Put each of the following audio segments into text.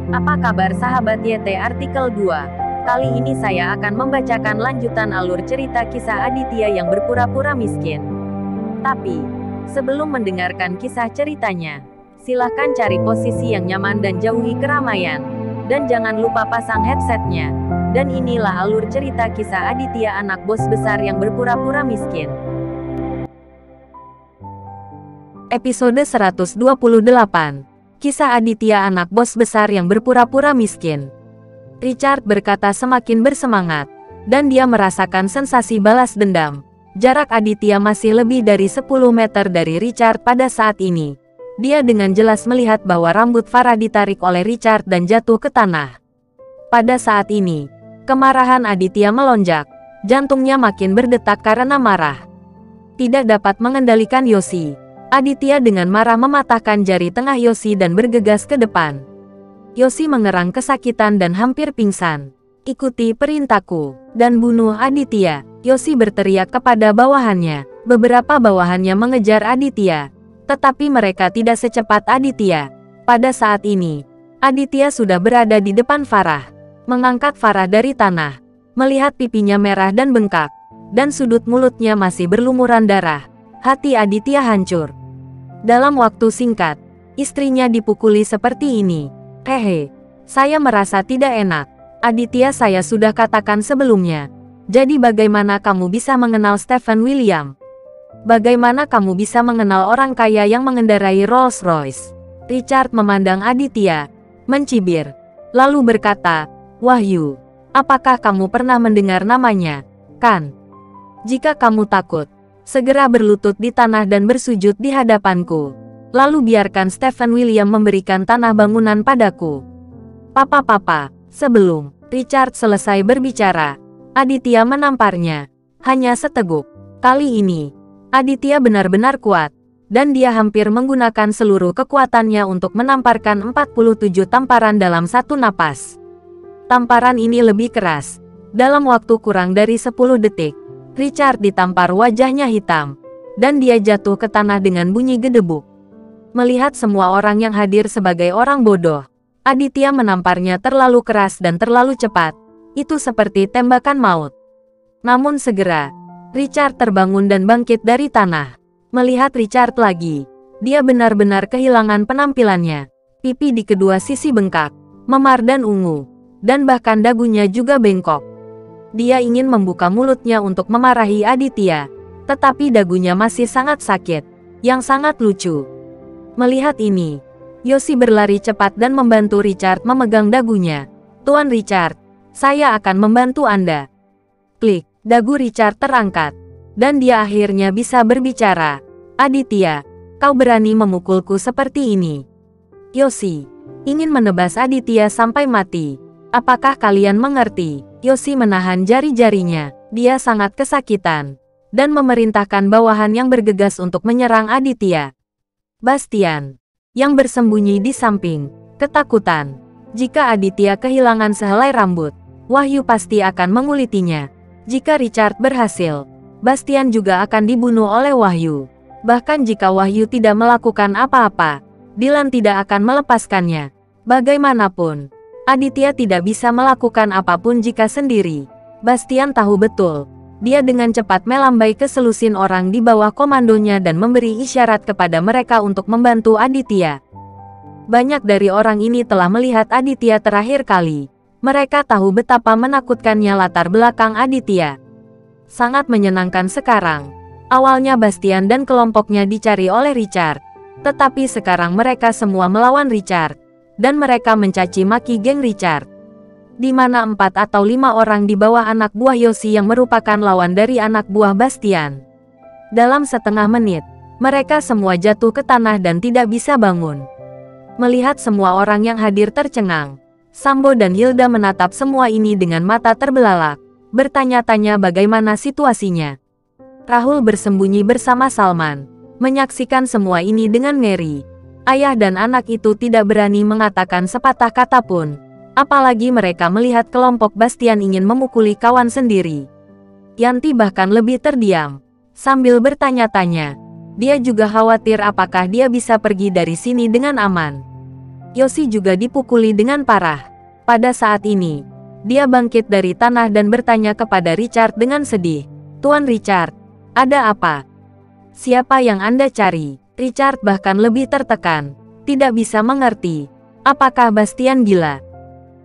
Apa kabar sahabat YT Artikel 2? Kali ini saya akan membacakan lanjutan alur cerita kisah Aditya yang berpura-pura miskin. Tapi, sebelum mendengarkan kisah ceritanya, silahkan cari posisi yang nyaman dan jauhi keramaian. Dan jangan lupa pasang headsetnya. Dan inilah alur cerita kisah Aditya anak bos besar yang berpura-pura miskin. Episode 128. Kisah Aditya anak bos besar yang berpura-pura miskin. Richard berkata semakin bersemangat, dan dia merasakan sensasi balas dendam. Jarak Aditya masih lebih dari 10 meter dari Richard pada saat ini. Dia dengan jelas melihat bahwa rambut Farah ditarik oleh Richard dan jatuh ke tanah. Pada saat ini, kemarahan Aditya melonjak. Jantungnya makin berdetak karena marah. Tidak dapat mengendalikan Yoshi. Aditya dengan marah mematahkan jari tengah Yoshi dan bergegas ke depan. Yoshi mengerang kesakitan dan hampir pingsan. "Ikuti perintahku, dan bunuh Aditya," Yoshi berteriak kepada bawahannya. Beberapa bawahannya mengejar Aditya, tetapi mereka tidak secepat Aditya. Pada saat ini, Aditya sudah berada di depan Farah, mengangkat Farah dari tanah, melihat pipinya merah dan bengkak, dan sudut mulutnya masih berlumuran darah. Hati Aditya hancur. Dalam waktu singkat, istrinya dipukuli seperti ini. Hehe, saya merasa tidak enak. Aditya saya sudah katakan sebelumnya. Jadi bagaimana kamu bisa mengenal Stephen William? Bagaimana kamu bisa mengenal orang kaya yang mengendarai Rolls Royce? Richard memandang Aditya, mencibir, lalu berkata, "Wahyu, apakah kamu pernah mendengar namanya? Kan? Jika kamu takut, segera berlutut di tanah dan bersujud di hadapanku. Lalu biarkan Stephen William memberikan tanah bangunan padaku." Papa, sebelum Richard selesai berbicara, Aditya menamparnya. Hanya seteguk. Kali ini, Aditya benar-benar kuat, dan dia hampir menggunakan seluruh kekuatannya untuk menamparkan 47 tamparan dalam satu napas. Tamparan ini lebih keras. Dalam waktu kurang dari 10 detik, Richard ditampar, wajahnya hitam, dan dia jatuh ke tanah dengan bunyi gedebuk. Melihat semua orang yang hadir sebagai orang bodoh, Aditya menamparnya terlalu keras dan terlalu cepat. Itu seperti tembakan maut. Namun segera, Richard terbangun dan bangkit dari tanah. Melihat Richard lagi, dia benar-benar kehilangan penampilannya. Pipi di kedua sisi bengkak, memar dan ungu, dan bahkan dagunya juga bengkok. Dia ingin membuka mulutnya untuk memarahi Aditya, tetapi dagunya masih sangat sakit, yang sangat lucu. Melihat ini, Yoshi berlari cepat dan membantu Richard memegang dagunya. "Tuan Richard, saya akan membantu Anda." Klik, dagu Richard terangkat, dan dia akhirnya bisa berbicara. "Aditya, kau berani memukulku seperti ini?" Yoshi ingin menebas Aditya sampai mati. "Apakah kalian mengerti?" Yoshi menahan jari-jarinya. Dia sangat kesakitan, dan memerintahkan bawahan yang bergegas untuk menyerang Aditya. Bastian, yang bersembunyi di samping, ketakutan. Jika Aditya kehilangan sehelai rambut, Wahyu pasti akan mengulitinya. Jika Richard berhasil, Bastian juga akan dibunuh oleh Wahyu. Bahkan jika Wahyu tidak melakukan apa-apa, Dylan tidak akan melepaskannya. Bagaimanapun, Aditya tidak bisa melakukan apapun jika sendiri. Bastian tahu betul. Dia dengan cepat melambai ke selusin orang di bawah komandonya dan memberi isyarat kepada mereka untuk membantu Aditya. Banyak dari orang ini telah melihat Aditya terakhir kali. Mereka tahu betapa menakutkannya latar belakang Aditya. Sangat menyenangkan sekarang. Awalnya Bastian dan kelompoknya dicari oleh Richard. Tetapi sekarang mereka semua melawan Richard. Dan mereka mencaci maki geng Richard. Di mana 4 atau 5 orang di bawah anak buah Yoshi yang merupakan lawan dari anak buah Bastian. Dalam setengah menit, mereka semua jatuh ke tanah dan tidak bisa bangun. Melihat semua orang yang hadir tercengang, Sambo dan Hilda menatap semua ini dengan mata terbelalak, bertanya-tanya bagaimana situasinya. Rahul bersembunyi bersama Salman, menyaksikan semua ini dengan ngeri. Ayah dan anak itu tidak berani mengatakan sepatah kata pun, apalagi mereka melihat kelompok Bastian ingin memukuli kawan sendiri. Yanti bahkan lebih terdiam, sambil bertanya-tanya. Dia juga khawatir apakah dia bisa pergi dari sini dengan aman. Yoshi juga dipukuli dengan parah. Pada saat ini, dia bangkit dari tanah dan bertanya kepada Richard dengan sedih. Tuan Richard, ada apa? Siapa yang Anda cari? Richard bahkan lebih tertekan. Tidak bisa mengerti. Apakah Bastian gila?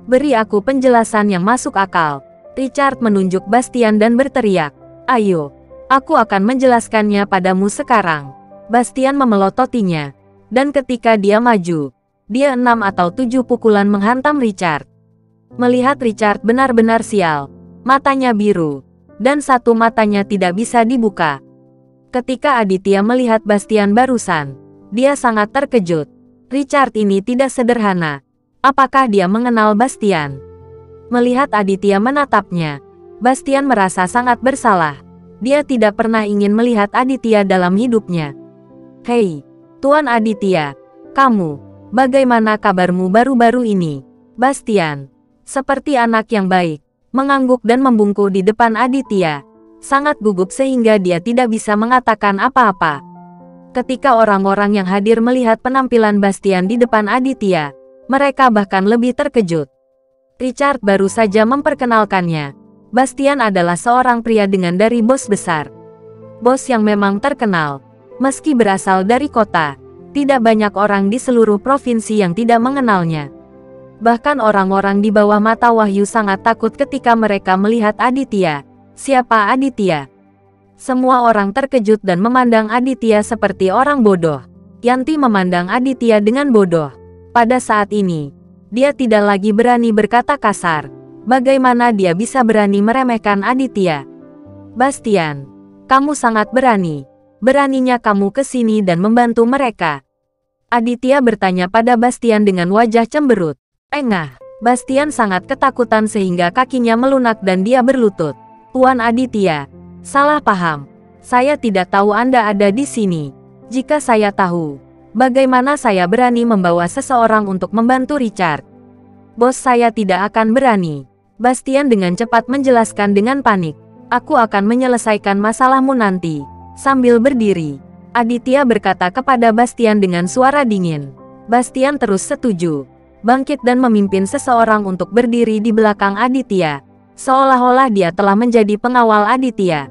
Beri aku penjelasan yang masuk akal. Richard menunjuk Bastian dan berteriak. Ayo, aku akan menjelaskannya padamu sekarang. Bastian memelototinya. Dan ketika dia maju, dia 6 atau 7 pukulan menghantam Richard. Melihat Richard benar-benar sial, matanya biru, dan satu matanya tidak bisa dibuka. Ketika Aditya melihat Bastian barusan, dia sangat terkejut. Richard ini tidak sederhana. Apakah dia mengenal Bastian? Melihat Aditya menatapnya, Bastian merasa sangat bersalah. Dia tidak pernah ingin melihat Aditya dalam hidupnya. Hei, Tuan Aditya, kamu, bagaimana kabarmu baru-baru ini? Bastian, seperti anak yang baik, mengangguk dan membungkuk di depan Aditya, sangat gugup sehingga dia tidak bisa mengatakan apa-apa. Ketika orang-orang yang hadir melihat penampilan Bastian di depan Aditya, mereka bahkan lebih terkejut. Richard baru saja memperkenalkannya. Bastian adalah seorang pria dengan dari bos besar. Bos yang memang terkenal. Meski berasal dari kota, tidak banyak orang di seluruh provinsi yang tidak mengenalnya. Bahkan orang-orang di bawah mata Wahyu sangat takut ketika mereka melihat Aditya. Siapa Aditya? Semua orang terkejut dan memandang Aditya seperti orang bodoh. Yanti memandang Aditya dengan bodoh. Pada saat ini, dia tidak lagi berani berkata kasar. Bagaimana dia bisa berani meremehkan Aditya? Bastian, kamu sangat berani. Beraninya kamu ke sini dan membantu mereka. Aditya bertanya pada Bastian dengan wajah cemberut. Engah, Bastian sangat ketakutan sehingga kakinya melunak dan dia berlutut. Tuan Aditya, salah paham. Saya tidak tahu Anda ada di sini. Jika saya tahu, bagaimana saya berani membawa seseorang untuk membantu Richard? Bos saya tidak akan berani. Bastian dengan cepat menjelaskan dengan panik. Aku akan menyelesaikan masalahmu nanti. Sambil berdiri, Aditya berkata kepada Bastian dengan suara dingin. Bastian terus setuju. Bangkit dan memimpin seseorang untuk berdiri di belakang Aditya, seolah-olah dia telah menjadi pengawal Aditya.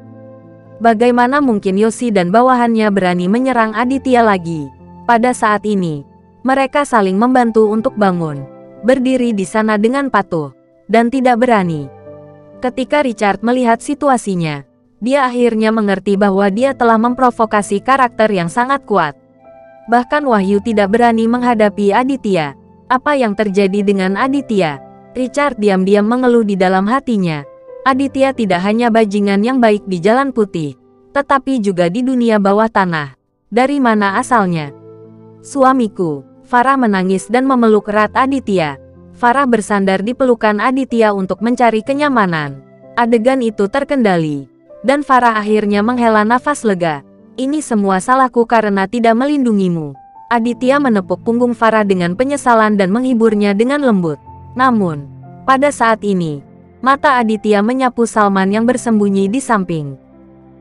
Bagaimana mungkin Yoshi dan bawahannya berani menyerang Aditya lagi? Pada saat ini, mereka saling membantu untuk bangun, berdiri di sana dengan patuh, dan tidak berani. Ketika Richard melihat situasinya, dia akhirnya mengerti bahwa dia telah memprovokasi karakter yang sangat kuat. Bahkan Wahyu tidak berani menghadapi Aditya. Apa yang terjadi dengan Aditya? Richard diam-diam mengeluh di dalam hatinya. Aditya tidak hanya bajingan yang baik di Jalan Putih, tetapi juga di dunia bawah tanah. Dari mana asalnya? Suamiku. Farah menangis dan memeluk erat Aditya. Farah bersandar di pelukan Aditya untuk mencari kenyamanan. Adegan itu terkendali, dan Farah akhirnya menghela nafas lega. Ini semua salahku karena tidak melindungimu. Aditya menepuk punggung Farah dengan penyesalan dan menghiburnya dengan lembut. Namun, pada saat ini, mata Aditya menyapu Salman yang bersembunyi di samping.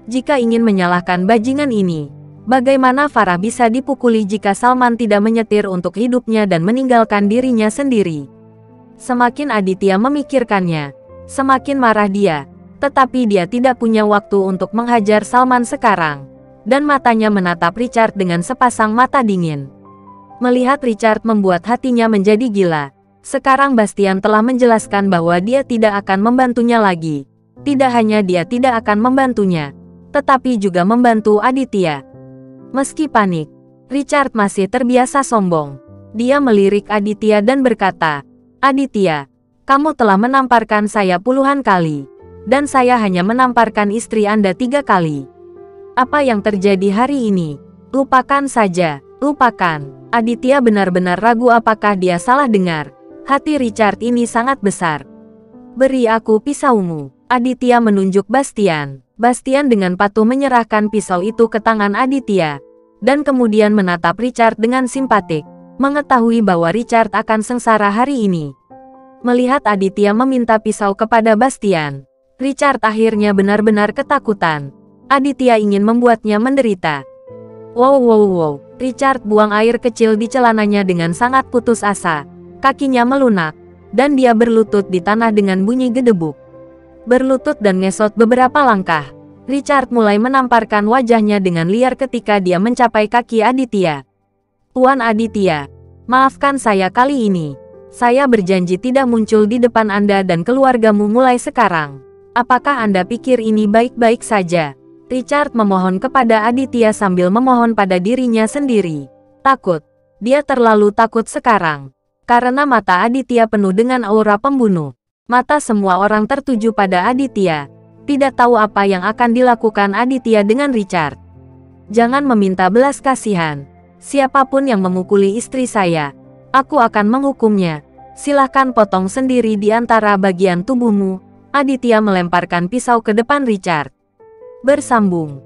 Jika ingin menyalahkan bajingan ini, bagaimana Farah bisa dipukuli jika Salman tidak menyetir untuk hidupnya dan meninggalkan dirinya sendiri? Semakin Aditya memikirkannya, semakin marah dia. Tetapi dia tidak punya waktu untuk menghajar Salman sekarang. Dan matanya menatap Richard dengan sepasang mata dingin. Melihat Richard membuat hatinya menjadi gila. Sekarang Bastian telah menjelaskan bahwa dia tidak akan membantunya lagi. Tidak hanya dia tidak akan membantunya, tetapi juga membantu Aditya. Meski panik, Richard masih terbiasa sombong. Dia melirik Aditya dan berkata, Aditya, kamu telah menamparkan saya puluhan kali. Dan saya hanya menamparkan istri Anda 3 kali. Apa yang terjadi hari ini? Lupakan saja, lupakan. Aditya benar-benar ragu apakah dia salah dengar. Hati Richard ini sangat besar. Beri aku pisaumu. Aditya menunjuk Bastian. Bastian dengan patuh menyerahkan pisau itu ke tangan Aditya. Dan kemudian menatap Richard dengan simpatik. Mengetahui bahwa Richard akan sengsara hari ini. Melihat Aditya meminta pisau kepada Bastian, Richard akhirnya benar-benar ketakutan. Aditya ingin membuatnya menderita. Wow. Richard buang air kecil di celananya dengan sangat putus asa. Kakinya melunak, dan dia berlutut di tanah dengan bunyi gedebuk. Berlutut dan ngesot beberapa langkah. Richard mulai menamparkan wajahnya dengan liar ketika dia mencapai kaki Aditya. Tuan Aditya, maafkan saya kali ini. Saya berjanji tidak muncul di depan Anda dan keluargamu mulai sekarang. Apakah Anda pikir ini baik-baik saja? Richard memohon kepada Aditya sambil memohon pada dirinya sendiri. Takut. Dia terlalu takut sekarang. Karena mata Aditya penuh dengan aura pembunuh. Mata semua orang tertuju pada Aditya. Tidak tahu apa yang akan dilakukan Aditya dengan Richard. Jangan meminta belas kasihan. Siapapun yang memukuli istri saya, aku akan menghukumnya. Silahkan potong sendiri di antara bagian tubuhmu. Aditya melemparkan pisau ke depan Richard. Bersambung.